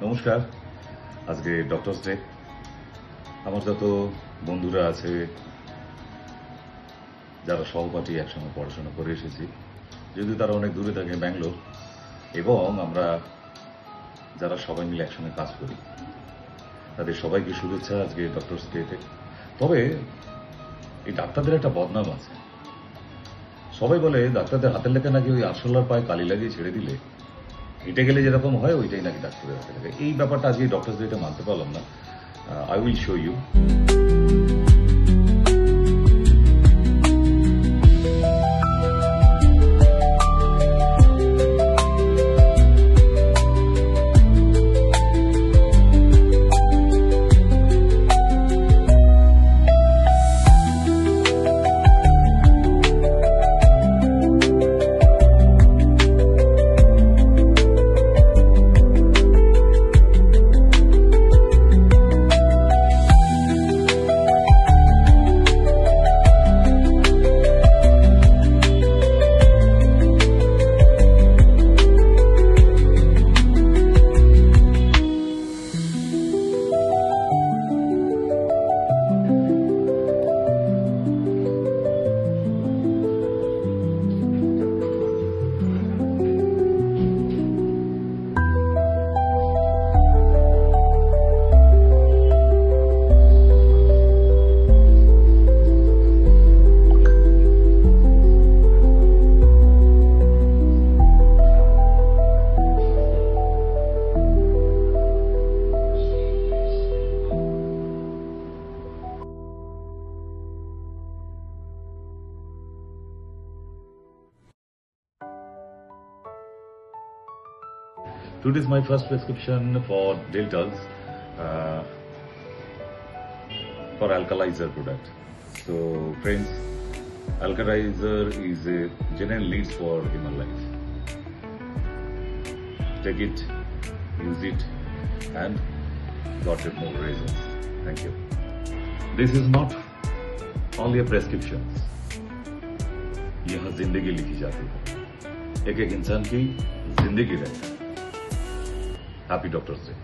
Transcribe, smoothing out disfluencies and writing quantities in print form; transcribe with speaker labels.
Speaker 1: নমস্কার। আজকে doctors day. আমার যত বন্ধুরা আছে, যারা সহপাঠী একসঙ্গে পড়াশোনা করে এসেছি, যদিও তারা অনেক দূরে থাকে, ব্যাঙ্গালোর, এবং আমরা যারা সবাই মিলে একসঙ্গে কাজ করি, তাদের সবাইকে শুভেচ্ছা আজকে ডক্টরস ডেতে। তবে এই ডাক্তারদের একটা বদনাম আছে। সবাই বলে ডাক্তারদের হাতের লেখা নাকি ওই আরশোলার পায়ে কালি লাগিয়ে ছেড়ে দিলে হেঁটে গেলে যেরকম হয় ওইটাই নাকি ডাক্তারের হাতে লেখা। এই ব্যাপারটা আজকে ডক্টরস ডেতে মানতে পারলাম না। I will show you. Today is my first prescription for Deltas for Alkalizer product. So friends, Alkalizer is a general needs for human life. Take it, use it, and got it more results. Thank you. This is not only a prescription. यहाँ जिंदगी लिखी जाती है, एक एक इंसान की जिंदगी रहती है। Happy Doctors Day.